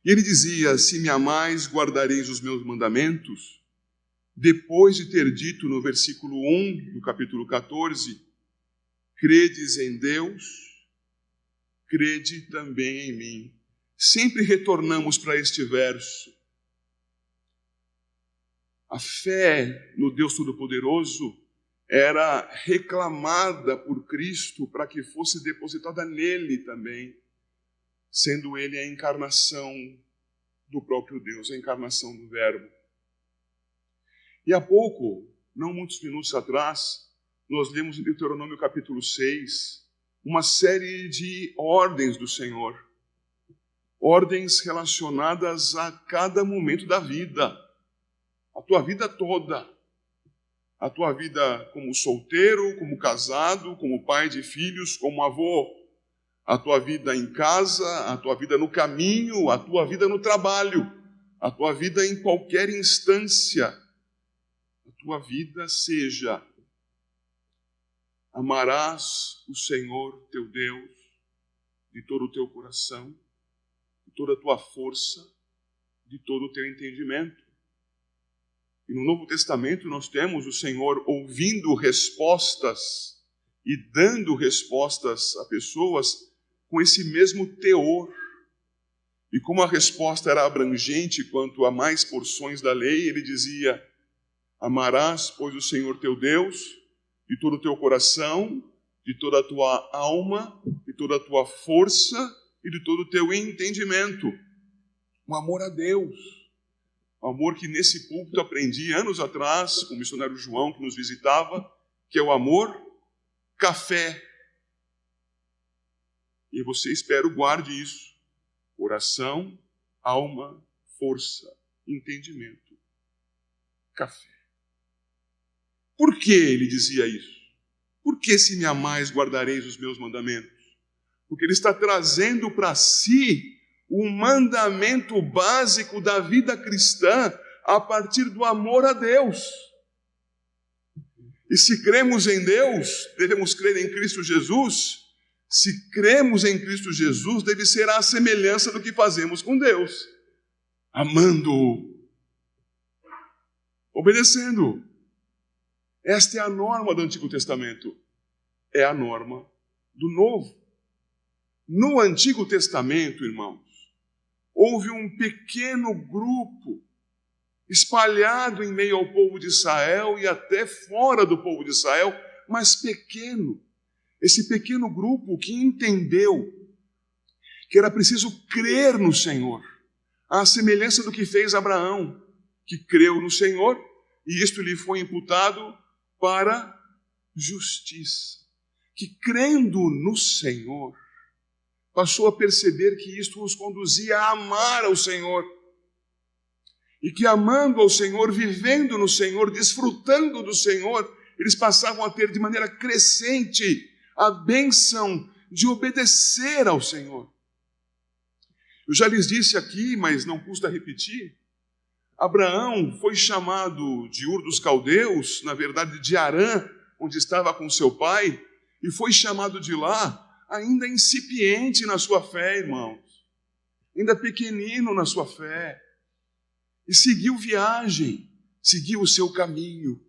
E ele dizia: se me amais, guardareis os meus mandamentos. Depois de ter dito no versículo 1 do capítulo 14, credes em Deus, crede também em mim. Sempre retornamos para este verso. A fé no Deus Todo-Poderoso era reclamada por Cristo para que fosse depositada nele também, sendo ele a encarnação do próprio Deus, a encarnação do Verbo. E há pouco, não muitos minutos atrás, nós lemos em Deuteronômio capítulo 6, uma série de ordens do Senhor. Ordens relacionadas a cada momento da vida. A tua vida toda. A tua vida como solteiro, como casado, como pai de filhos, como avô. A tua vida em casa, a tua vida no caminho, a tua vida no trabalho. A tua vida em qualquer instância. A tua vida seja: amarás o Senhor teu Deus de todo o teu coração, de toda a tua força, de todo o teu entendimento. E no Novo Testamento nós temos o Senhor ouvindo respostas e dando respostas a pessoas com esse mesmo teor. E como a resposta era abrangente quanto a mais porções da lei, ele dizia: amarás, pois, o Senhor teu Deus de todo o teu coração, de toda a tua alma, de toda a tua força e de todo o teu entendimento. O amor a Deus. O amor que nesse púlpito aprendi anos atrás com o missionário João que nos visitava, que é o amor café. E você, espero, guarde isso. Coração, alma, força, entendimento. Café. Por que ele dizia isso? Por que se me amais, guardareis os meus mandamentos? Porque ele está trazendo para si o mandamento básico da vida cristã a partir do amor a Deus. E se cremos em Deus, devemos crer em Cristo Jesus. Se cremos em Cristo Jesus, deve ser a semelhança do que fazemos com Deus. Amando-o. Obedecendo-o. Esta é a norma do Antigo Testamento. É a norma do Novo. No Antigo Testamento, irmãos, houve um pequeno grupo espalhado em meio ao povo de Israel e até fora do povo de Israel, mas pequeno. Esse pequeno grupo que entendeu que era preciso crer no Senhor, à semelhança do que fez Abraão, que creu no Senhor e isto lhe foi imputado para justiça. Que crendo no Senhor, passou a perceber que isto os conduzia a amar ao Senhor. E que amando ao Senhor, vivendo no Senhor, desfrutando do Senhor, eles passavam a ter de maneira crescente a bênção de obedecer ao Senhor. Eu já lhes disse aqui, mas não custa repetir, Abraão foi chamado de Ur dos Caldeus, na verdade de Harã, onde estava com seu pai, e foi chamado de lá ainda incipiente na sua fé, irmãos, ainda pequenino na sua fé, e seguiu viagem, seguiu o seu caminho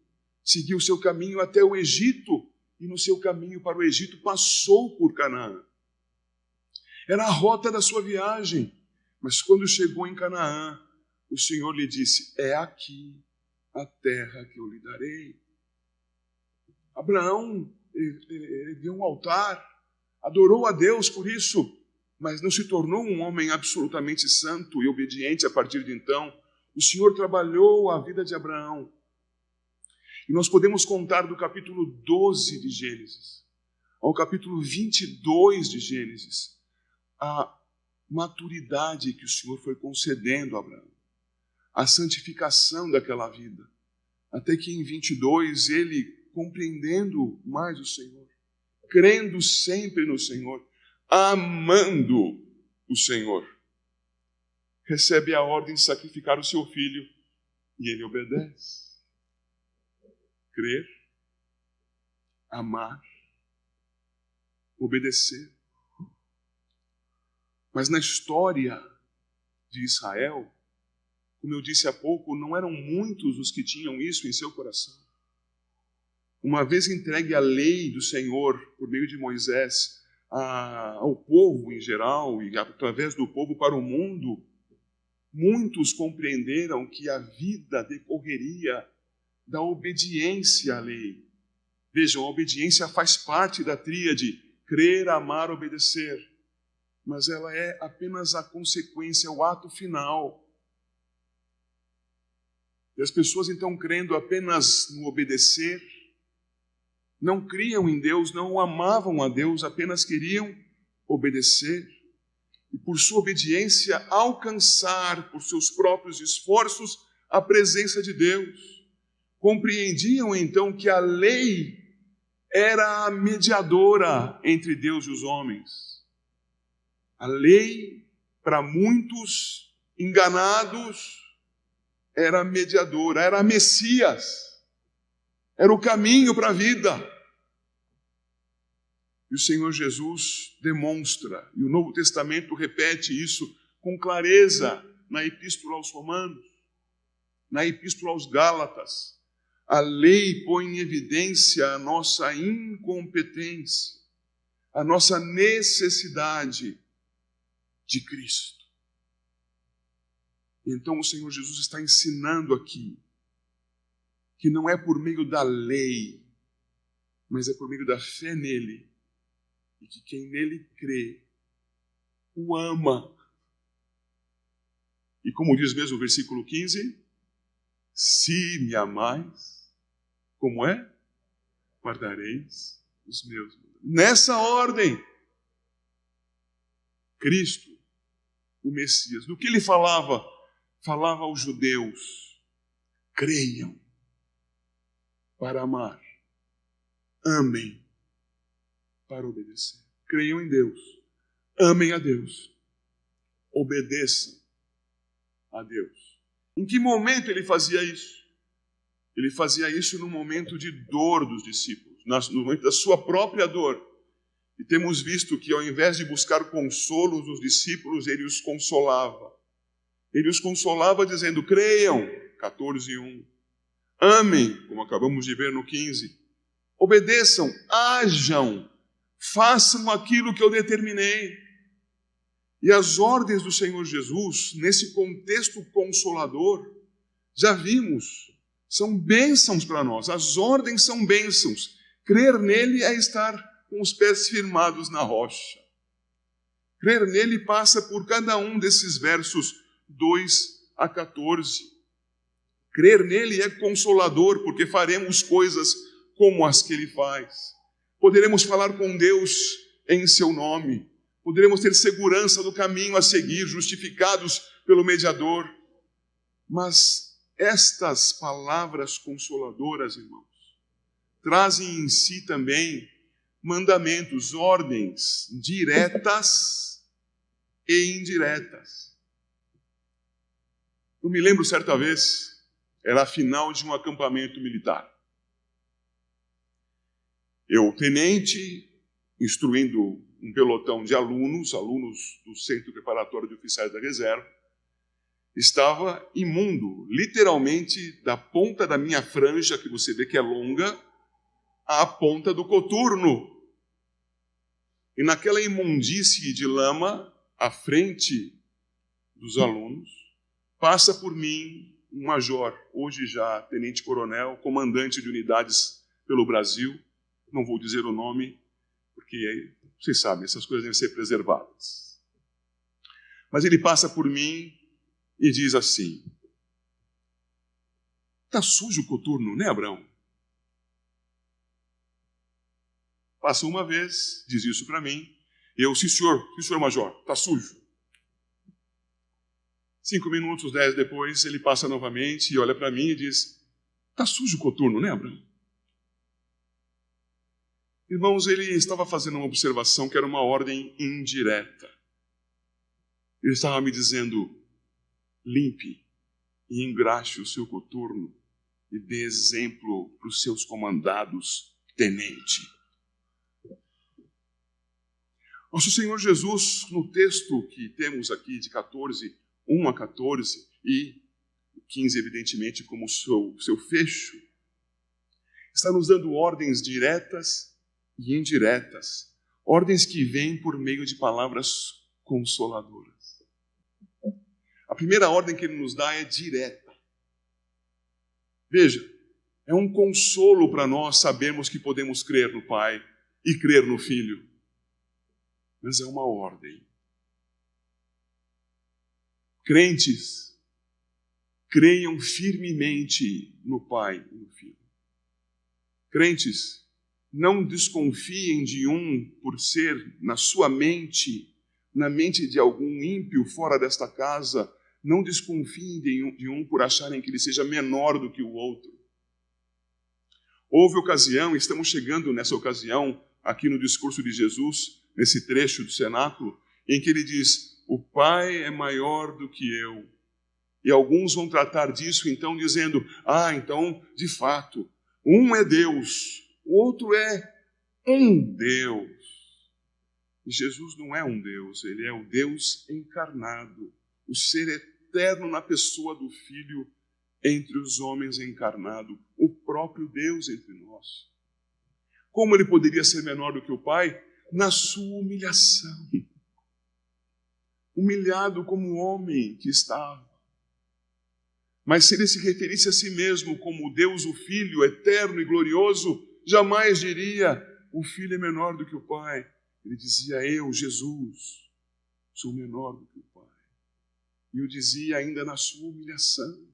até o Egito, e no seu caminho para o Egito passou por Canaã. Era a rota da sua viagem, mas quando chegou em Canaã, o Senhor lhe disse: é aqui a terra que eu lhe darei. Abraão ergueu um altar, adorou a Deus por isso, mas não se tornou um homem absolutamente santo e obediente a partir de então. O Senhor trabalhou a vida de Abraão. E nós podemos contar do capítulo 12 de Gênesis ao capítulo 22 de Gênesis a maturidade que o Senhor foi concedendo a Abraão, a santificação daquela vida, até que em 22 ele, compreendendo mais o Senhor, crendo sempre no Senhor, amando o Senhor, recebe a ordem de sacrificar o seu filho e ele obedece. Crer, amar, obedecer. Mas na história de Israel, como eu disse há pouco, não eram muitos os que tinham isso em seu coração. Uma vez entregue a lei do Senhor por meio de Moisés ao povo em geral e através do povo para o mundo, muitos compreenderam que a vida decorreria da obediência à lei. Vejam, a obediência faz parte da tríade crer, amar, obedecer. Mas ela é apenas a consequência, o ato final. E as pessoas então crendo apenas no obedecer, não criam em Deus, não amavam a Deus, apenas queriam obedecer. E por sua obediência alcançar, por seus próprios esforços, a presença de Deus. Compreendiam então que a lei era a mediadora entre Deus e os homens. A lei, para muitos enganados, era a mediadora, era a Messias, era o caminho para a vida. E o Senhor Jesus demonstra, e o Novo Testamento repete isso com clareza na Epístola aos Romanos, na Epístola aos Gálatas. A lei põe em evidência a nossa incompetência, a nossa necessidade de Cristo. Então o Senhor Jesus está ensinando aqui que não é por meio da lei, mas é por meio da fé nele, e que quem nele crê o ama. E como diz mesmo o versículo 15, se me amais, como é? Guardareis os meus mandamentos. Nessa ordem, Cristo, o Messias, do que ele falava? Falava aos judeus: creiam para amar, amem para obedecer. Creiam em Deus, amem a Deus, obedeçam a Deus. Em que momento ele fazia isso? Ele fazia isso no momento de dor dos discípulos, no momento da sua própria dor. E temos visto que ao invés de buscar consolo dos discípulos, ele os consolava. Ele os consolava dizendo: creiam, 14:1. Amem, como acabamos de ver no 15. Obedeçam, hajam, façam aquilo que eu determinei. E as ordens do Senhor Jesus, nesse contexto consolador, já vimos, são bênçãos para nós. As ordens são bênçãos. Crer nele é estar com os pés firmados na rocha. Crer nele passa por cada um desses versos 2 a 14. Crer nele é consolador, porque faremos coisas como as que ele faz. Poderemos falar com Deus em seu nome. Poderemos ter segurança do caminho a seguir, justificados pelo mediador. Mas estas palavras consoladoras, irmãos, trazem em si também mandamentos, ordens diretas e indiretas. Eu me lembro certa vez, era a final de um acampamento militar. Eu, tenente, instruindo um pelotão de alunos do Centro Preparatório de Oficiais da Reserva, estava imundo, literalmente da ponta da minha franja, que você vê que é longa, à ponta do coturno. E naquela imundície de lama, à frente dos alunos, passa por mim um major, hoje já tenente-coronel, comandante de unidades pelo Brasil. Não vou dizer o nome, porque vocês sabem, essas coisas devem ser preservadas. Mas ele passa por mim e diz assim: está sujo o coturno, né, Abraão? Passa uma vez, diz isso para mim. Eu, sim senhor major, está sujo. 5 minutos, 10 depois, ele passa novamente e olha para mim e diz: está sujo o coturno, né, Abraão? Irmãos, ele estava fazendo uma observação que era uma ordem indireta. Ele estava me dizendo: limpe e engraxe o seu coturno e dê exemplo para os seus comandados, tenente. Nosso Senhor Jesus, no texto que temos aqui de 14, 1 a 14 e 15, evidentemente, como seu fecho, está nos dando ordens diretas e indiretas, ordens que vêm por meio de palavras consoladoras. A primeira ordem que ele nos dá é direta. Veja, é um consolo para nós sabermos que podemos crer no Pai e crer no Filho. Mas é uma ordem. Crentes, creiam firmemente no Pai e no Filho. Crentes, não desconfiem de um por ser na sua mente, na mente de algum ímpio fora desta casa. Não desconfiem de um por acharem que ele seja menor do que o outro. Houve ocasião, estamos chegando nessa ocasião, aqui no discurso de Jesus, nesse trecho do cenáculo, em que ele diz, o Pai é maior do que eu. E alguns vão tratar disso então dizendo, então, de fato, um é Deus, o outro é um Deus. E Jesus não é um Deus, ele é o Deus encarnado, o ser eterno na pessoa do Filho entre os homens encarnado, o próprio Deus entre nós. Como ele poderia ser menor do que o Pai? Na sua humilhação. Humilhado como homem que estava. Mas se ele se referisse a si mesmo como Deus, o Filho, eterno e glorioso, jamais diria, o Filho é menor do que o Pai. Ele dizia, eu, Jesus, sou menor do que o Pai. E o dizia ainda na sua humilhação.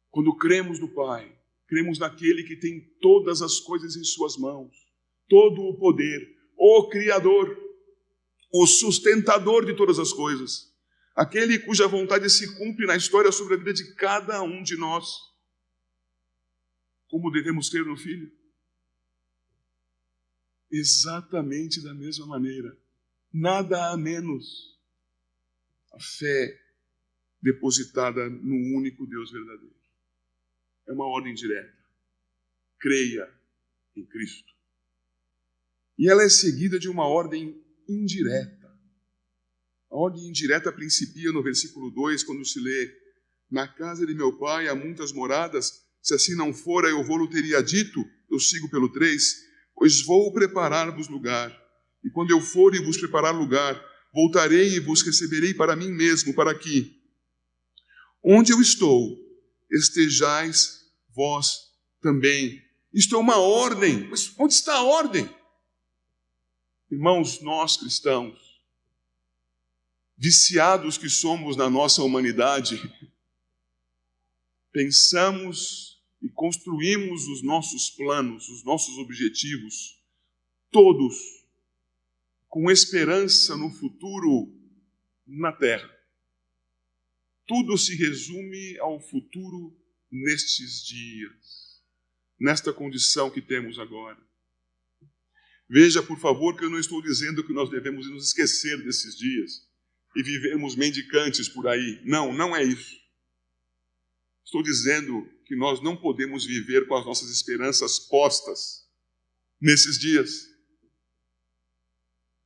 Quando cremos no Pai, cremos naquele que tem todas as coisas em suas mãos, todo o poder, o Criador, o sustentador de todas as coisas, aquele cuja vontade se cumpre na história sobre a vida de cada um de nós. Como devemos crer no Filho? Exatamente da mesma maneira, nada a menos. A fé depositada no único Deus verdadeiro. É uma ordem direta. Creia em Cristo. E ela é seguida de uma ordem indireta. A ordem indireta principia no versículo 2, quando se lê, na casa de meu pai há muitas moradas, se assim não fora eu vou-lo teria dito, eu sigo pelo 3, pois vou preparar-vos lugar. E quando eu for e vos preparar lugar, voltarei e vos receberei para mim mesmo, para que, onde eu estou, estejais vós também. Isto é uma ordem. Mas onde está a ordem? Irmãos, nós cristãos, viciados que somos na nossa humanidade, pensamos e construímos os nossos planos, os nossos objetivos, todos com esperança no futuro na terra. Tudo se resume ao futuro nestes dias, nesta condição que temos agora. Veja, por favor, que eu não estou dizendo que nós devemos nos esquecer desses dias e vivermos mendicantes por aí. Não, não é isso. Estou dizendo que nós não podemos viver com as nossas esperanças postas nesses dias.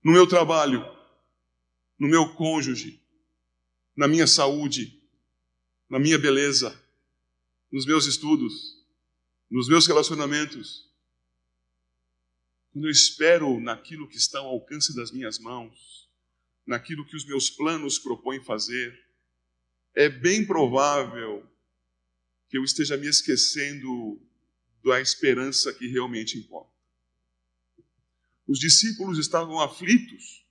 No meu trabalho, no meu cônjuge, na minha saúde, na minha beleza, nos meus estudos, nos meus relacionamentos. Quando eu espero naquilo que está ao alcance das minhas mãos, naquilo que os meus planos propõem fazer, é bem provável que eu esteja me esquecendo da esperança que realmente importa. Os discípulos estavam aflitos,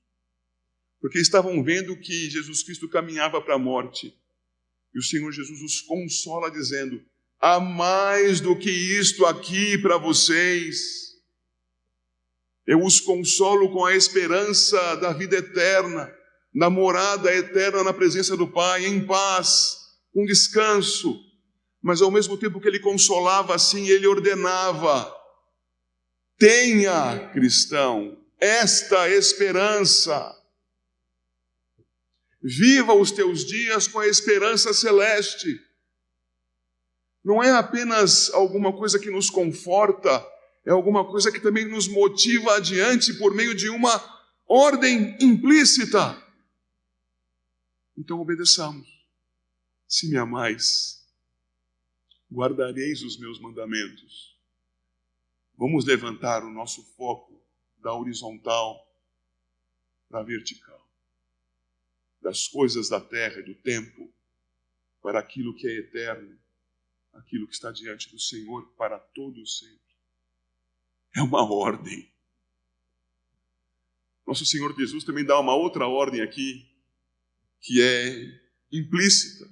porque estavam vendo que Jesus Cristo caminhava para a morte. E o Senhor Jesus os consola dizendo, há mais do que isto aqui para vocês. Eu os consolo com a esperança da vida eterna, na morada eterna na presença do Pai, em paz, com descanso. Mas ao mesmo tempo que ele consolava assim, ele ordenava, tenha, cristão, esta esperança. Viva os teus dias com a esperança celeste. Não é apenas alguma coisa que nos conforta, é alguma coisa que também nos motiva adiante por meio de uma ordem implícita. Então obedeçamos. Se me amais, guardareis os meus mandamentos. Vamos levantar o nosso foco da horizontal para a vertical. Das coisas da terra e do tempo para aquilo que é eterno, aquilo que está diante do Senhor para todo sempre. É uma ordem. Nosso Senhor Jesus também dá uma outra ordem aqui, que é implícita.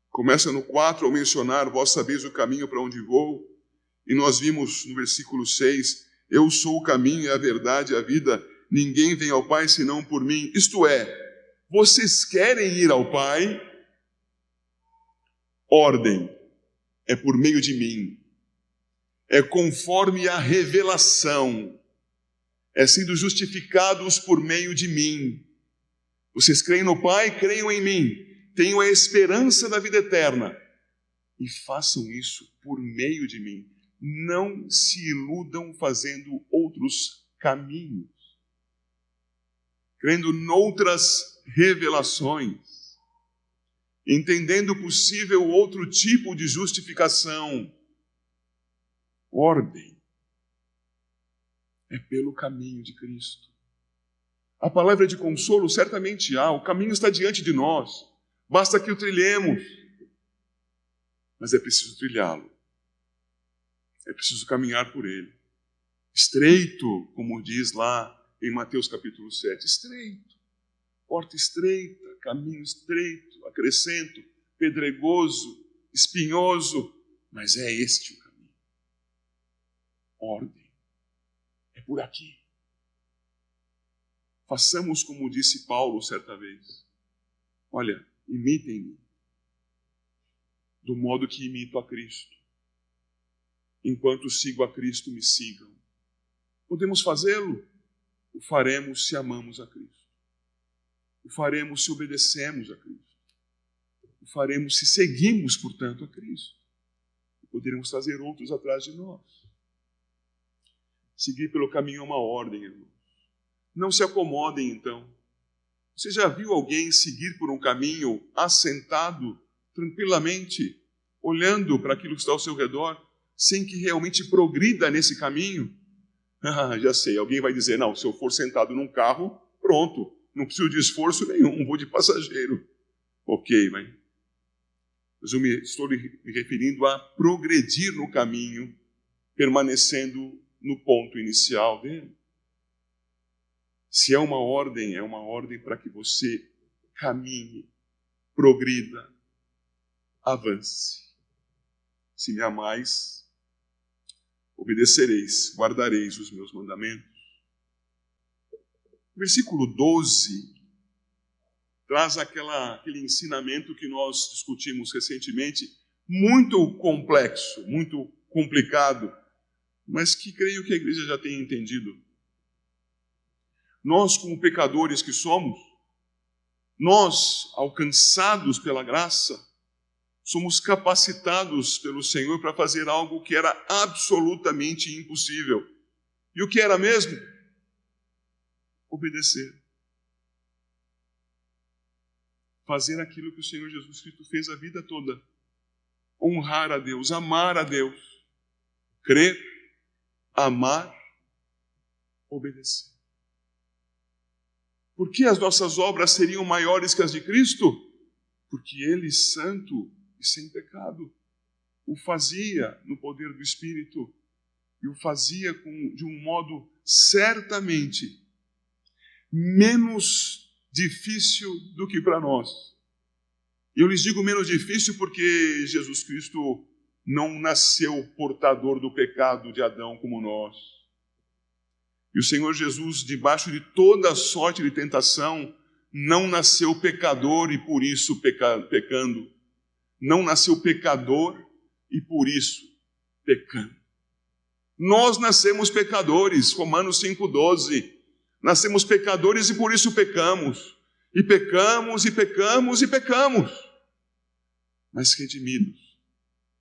Começa no 4 ao mencionar: vós sabeis o caminho para onde vou. E nós vimos no versículo 6, eu sou o caminho e a verdade e a vida, ninguém vem ao Pai senão por mim. Isto é, vocês querem ir ao Pai? Ordem, é por meio de mim. É conforme a revelação. É sendo justificados por meio de mim. Vocês creem no Pai, creiam em mim. Tenham a esperança da vida eterna. E façam isso por meio de mim. Não se iludam fazendo outros caminhos. Crendo noutras revelações. Entendendo possível outro tipo de justificação. Ordem. É pelo caminho de Cristo. A palavra de consolo certamente há. O caminho está diante de nós. Basta que o trilhemos. Mas é preciso trilhá-lo. É preciso caminhar por ele. Estreito, como diz lá em Mateus capítulo 7. Estreito. Porta estreita, caminho estreito, acrescento, pedregoso, espinhoso. Mas é este o caminho. Ordem. É por aqui. Façamos como disse Paulo certa vez. Olha, imitem-me do modo que imito a Cristo. Enquanto sigo a Cristo, me sigam. Podemos fazê-lo? O faremos se amamos a Cristo. O faremos se obedecemos a Cristo. O faremos se seguimos, portanto, a Cristo. E poderemos trazer outros atrás de nós. Seguir pelo caminho é uma ordem, irmãos. Não se acomodem, então. Você já viu alguém seguir por um caminho assentado, tranquilamente, olhando para aquilo que está ao seu redor, sem que realmente progrida nesse caminho? Ah, já sei, alguém vai dizer, não, se eu for sentado num carro, pronto, não preciso de esforço nenhum, vou de passageiro. Ok, mas eu estou me referindo a progredir no caminho, permanecendo no ponto inicial dele. Se é uma ordem para que você caminhe, progrida, avance. Se me amais, obedecereis, guardareis os meus mandamentos. O versículo 12 traz aquele ensinamento que nós discutimos recentemente, muito complexo, muito complicado, mas que creio que a igreja já tenha entendido. Nós, como pecadores que somos, nós, alcançados pela graça, somos capacitados pelo Senhor para fazer algo que era absolutamente impossível. E o que era mesmo? Obedecer. Fazer aquilo que o Senhor Jesus Cristo fez a vida toda. Honrar a Deus, amar a Deus. Crer, amar, obedecer. Por que as nossas obras seriam maiores que as de Cristo? Porque Ele, santo e sem pecado, o fazia no poder do Espírito e o fazia de um modo certamente menos difícil do que para nós. E eu lhes digo menos difícil porque Jesus Cristo não nasceu portador do pecado de Adão como nós. E o Senhor Jesus, debaixo de toda sorte de tentação, não nasceu pecador e por isso pecando. Não nasceu pecador e por isso pecando. Nós nascemos pecadores, Romanos 5,12. Nascemos pecadores e por isso pecamos. E pecamos, e pecamos, e pecamos. Mas redimidos,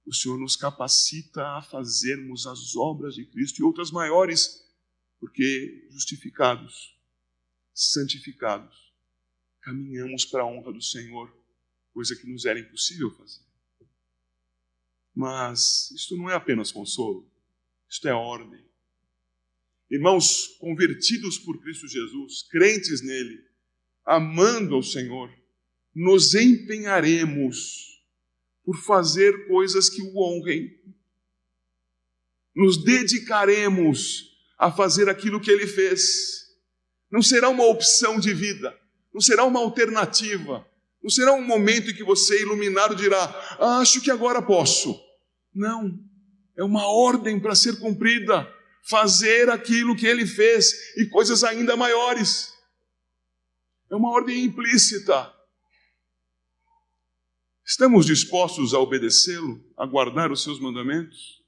o Senhor nos capacita a fazermos as obras de Cristo e outras maiores, porque justificados, santificados, caminhamos para a honra do Senhor, coisa que nos era impossível fazer. Mas isto não é apenas consolo, isto é ordem. Irmãos, convertidos por Cristo Jesus, crentes nele, amando ao Senhor, nos empenharemos por fazer coisas que o honrem. Nos dedicaremos a fazer aquilo que ele fez. Não será uma opção de vida, não será uma alternativa, não será um momento em que você, iluminado, dirá: acho que agora posso. Não, é uma ordem para ser cumprida, fazer aquilo que ele fez e coisas ainda maiores. É uma ordem implícita. Estamos dispostos a obedecê-lo, a guardar os seus mandamentos?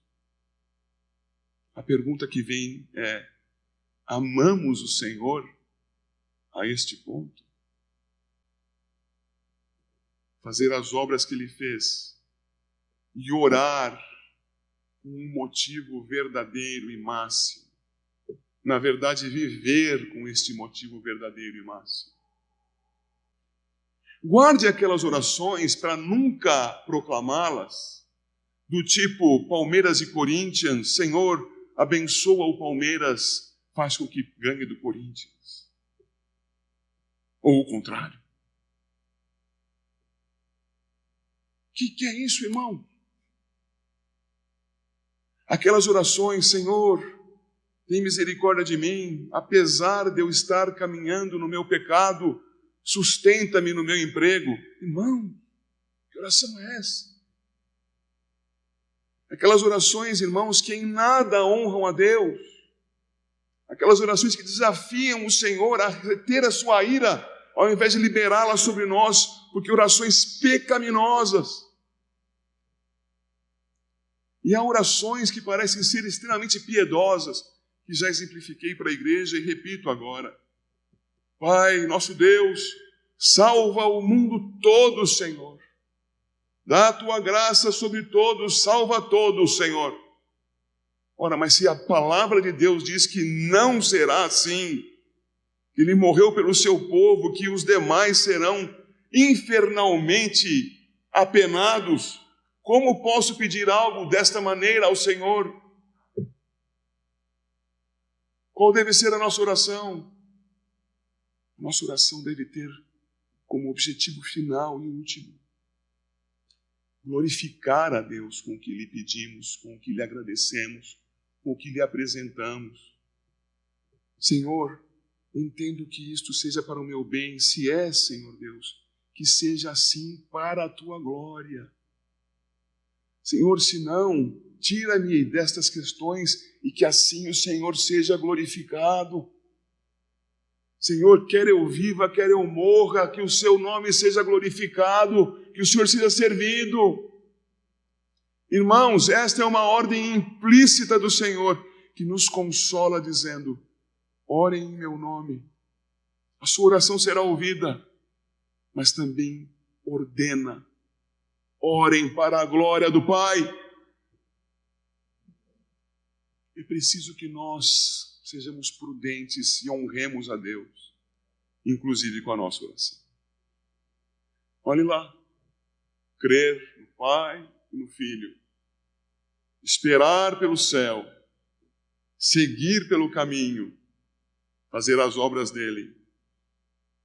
A pergunta que vem é: amamos o Senhor a este ponto? Fazer as obras que ele fez e orar com um motivo verdadeiro e máximo. Na verdade, viver com este motivo verdadeiro e máximo. Guarde aquelas orações para nunca proclamá-las, do tipo Palmeiras e Corinthians: Senhor, abençoa o Palmeiras, faz com que ganhe do Corinthians. Ou o contrário. O que é isso, irmão? Aquelas orações: Senhor, tem misericórdia de mim, apesar de eu estar caminhando no meu pecado, sustenta-me no meu emprego. Irmão, que oração é essa? Aquelas orações, irmãos, que em nada honram a Deus. Aquelas orações que desafiam o Senhor a reter a sua ira, ao invés de liberá-la sobre nós, porque orações pecaminosas. E há orações que parecem ser extremamente piedosas, que já exemplifiquei para a igreja e repito agora. Pai, nosso Deus, salva o mundo todo, Senhor. Dá a tua graça sobre todos, salva todos, Senhor. Ora, mas se a palavra de Deus diz que não será assim, que ele morreu pelo seu povo, que os demais serão infernalmente apenados, como posso pedir algo desta maneira ao Senhor? Qual deve ser a nossa oração? Nossa oração deve ter como objetivo final e último glorificar a Deus com o que lhe pedimos, com o que lhe agradecemos, com o que lhe apresentamos. Senhor, entendo que isto seja para o meu bem. Se é, Senhor Deus, que seja assim para a tua glória. Senhor, se não, tira-me destas questões e que assim o Senhor seja glorificado. Senhor, quer eu viva, quer eu morra, que o seu nome seja glorificado, que o Senhor seja servido. Irmãos, esta é uma ordem implícita do Senhor, que nos consola dizendo: orem em meu nome. A sua oração será ouvida, mas também ordena: orem para a glória do Pai. É preciso que nós sejamos prudentes e honremos a Deus, inclusive com a nossa oração. Olhe lá, crer no Pai e no Filho, esperar pelo céu, seguir pelo caminho, fazer as obras dele,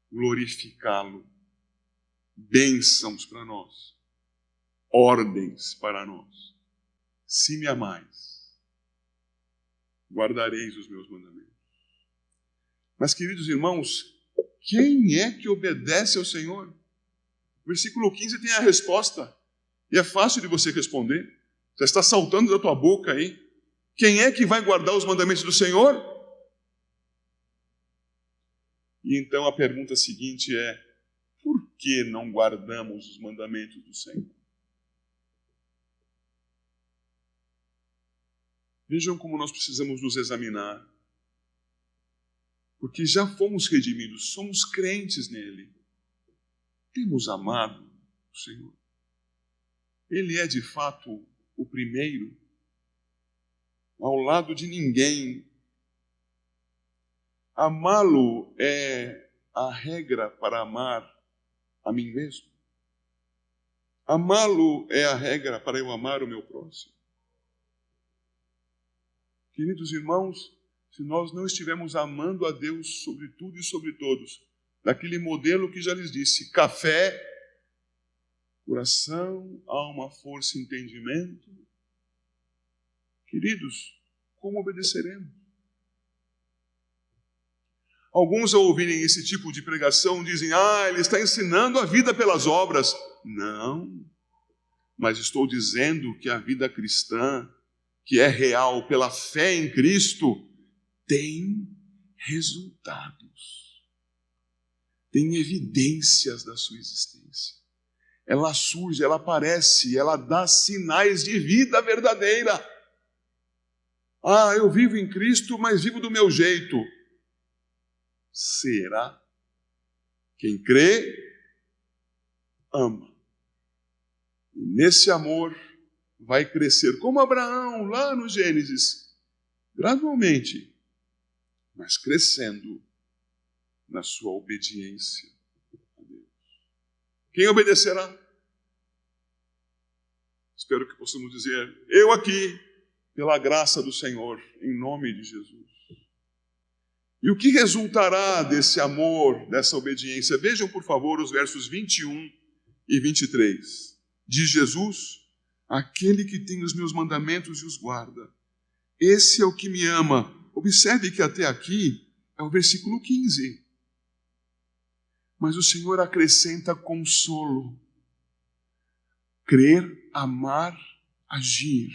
glorificá-lo, bênçãos para nós, ordens para nós. Se me amais, guardareis os meus mandamentos. Mas, queridos irmãos, quem é que obedece ao Senhor? O versículo 15 tem a resposta, e é fácil de você responder. Já está saltando da tua boca aí. Quem é que vai guardar os mandamentos do Senhor? E então a pergunta seguinte é: por que não guardamos os mandamentos do Senhor? Vejam como nós precisamos nos examinar. Porque já fomos redimidos, somos crentes nele. Temos amado o Senhor. Ele é de fato o primeiro, ao lado de ninguém. Amá-lo é a regra para amar a mim mesmo? Amá-lo é a regra para eu amar o meu próximo? Queridos irmãos, se nós não estivermos amando a Deus sobre tudo e sobre todos, daquele modelo que já lhes disse, café, coração, alma, força e entendimento, queridos, como obedeceremos? Alguns, ao ouvirem esse tipo de pregação, dizem, ele está ensinando a vida pelas obras. Não, mas estou dizendo que a vida cristã, que é real pela fé em Cristo, tem resultados, tem evidências da sua existência. Ela surge, ela aparece, ela dá sinais de vida verdadeira. Eu vivo em Cristo, mas vivo do meu jeito. Será? Quem crê, ama. E nesse amor vai crescer, como Abraão, lá no Gênesis, gradualmente, mas crescendo na sua obediência a Deus. Quem obedecerá? Espero que possamos dizer, eu aqui, pela graça do Senhor, em nome de Jesus. E o que resultará desse amor, dessa obediência? Vejam, por favor, os versos 21 e 23. Diz Jesus, aquele que tem os meus mandamentos e os guarda, esse é o que me ama. Observe que até aqui é o versículo 15. Mas o Senhor acrescenta consolo. Crer, amar, agir.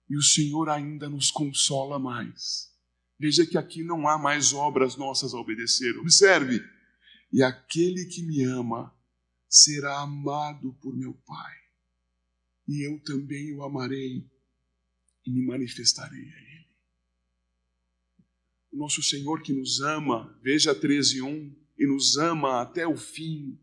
E o Senhor ainda nos consola mais. Veja que aqui não há mais obras nossas a obedecer. Observe. E aquele que me ama será amado por meu Pai. E eu também o amarei e me manifestarei a Ele. O nosso Senhor que nos ama, veja 13:1, e nos ama até o fim,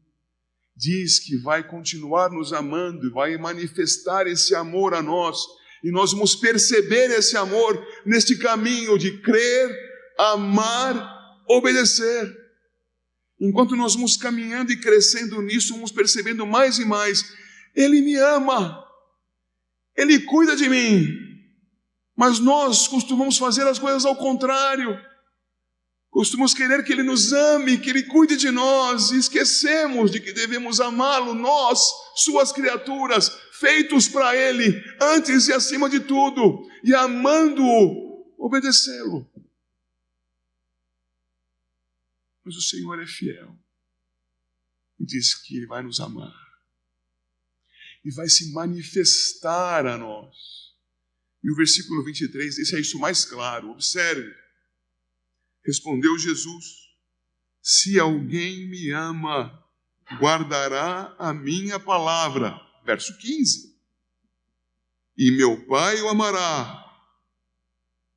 diz que vai continuar nos amando e vai manifestar esse amor a nós. E nós vamos perceber esse amor neste caminho de crer, amar, obedecer. Enquanto nós vamos caminhando e crescendo nisso, vamos percebendo mais e mais. Ele me ama. Ele cuida de mim. Mas nós costumamos fazer as coisas ao contrário. Costumamos querer que Ele nos ame, que Ele cuide de nós. E esquecemos de que devemos amá-lo, nós, suas criaturas, feitos para Ele, antes e acima de tudo. E amando-o, obedecê-lo. Mas o Senhor é fiel. E diz que Ele vai nos amar. E vai se manifestar a nós. E o versículo 23 deixa isso mais claro. Observe. Respondeu Jesus, se alguém me ama, guardará a minha palavra. Verso 15. E meu Pai o amará.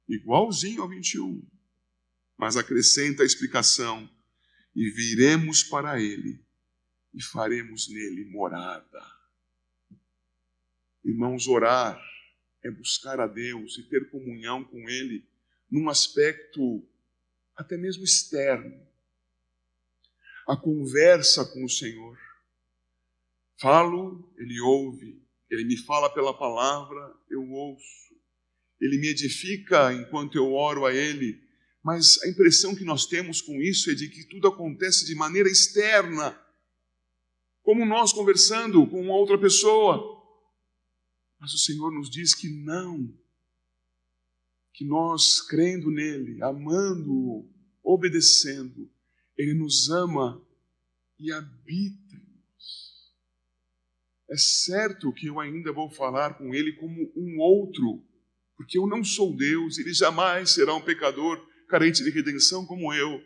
Igualzinho ao 21. Mas acrescenta a explicação. E viremos para Ele e faremos nele morada. Irmãos, orar é buscar a Deus e ter comunhão com Ele num aspecto até mesmo externo. A conversa com o Senhor. Falo, Ele ouve. Ele me fala pela palavra, eu ouço. Ele me edifica enquanto eu oro a Ele. Mas a impressão que nós temos com isso é de que tudo acontece de maneira externa. Como nós conversando com uma outra pessoa. Mas o Senhor nos diz que não. Que nós, crendo nele, amando-o, obedecendo, Ele nos ama e habita em nós. É certo que eu ainda vou falar com Ele como um outro, porque eu não sou Deus, Ele jamais será um pecador carente de redenção como eu.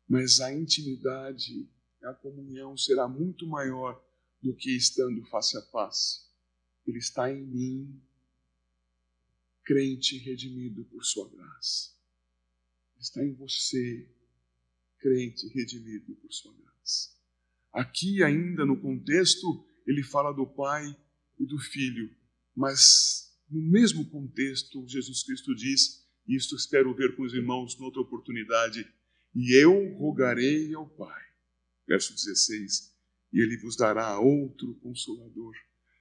Mas a intimidade, a comunhão será muito maior do que estando face a face. Ele está em mim, crente redimido por sua graça. Está em você, crente redimido por sua graça. Aqui ainda no contexto, ele fala do Pai e do Filho, mas no mesmo contexto, Jesus Cristo diz, e isto espero ver com os irmãos noutra oportunidade, e eu rogarei ao Pai. Verso 16, e Ele vos dará outro Consolador,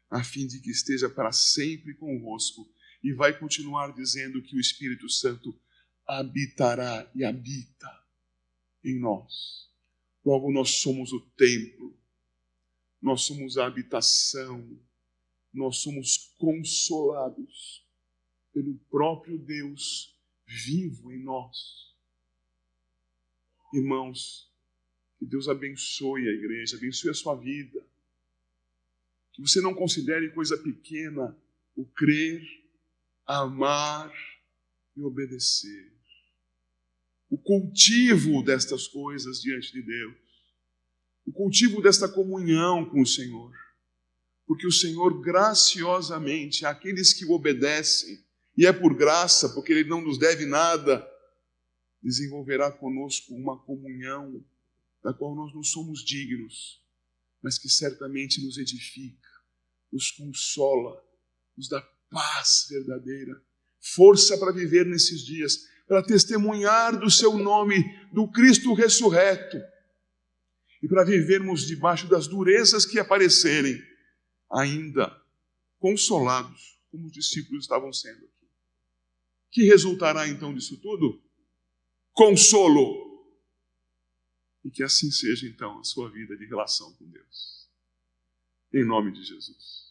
a fim de que esteja para sempre convosco. E vai continuar dizendo que o Espírito Santo habitará e habita em nós. Logo, nós somos o templo, nós somos a habitação, nós somos consolados pelo próprio Deus vivo em nós. Irmãos, que Deus abençoe a igreja, abençoe a sua vida. Que você não considere coisa pequena o crer, amar e obedecer. O cultivo destas coisas diante de Deus. O cultivo desta comunhão com o Senhor. Porque o Senhor graciosamente, àqueles que o obedecem, e é por graça, porque Ele não nos deve nada, desenvolverá conosco uma comunhão da qual nós não somos dignos, mas que certamente nos edifica, nos consola, nos dá paz verdadeira, força para viver nesses dias, para testemunhar do seu nome, do Cristo ressurreto, e para vivermos debaixo das durezas que aparecerem, ainda consolados, como os discípulos estavam sendo aqui. Que resultará então disso tudo? Consolo. E que assim seja então a sua vida de relação com Deus. Em nome de Jesus.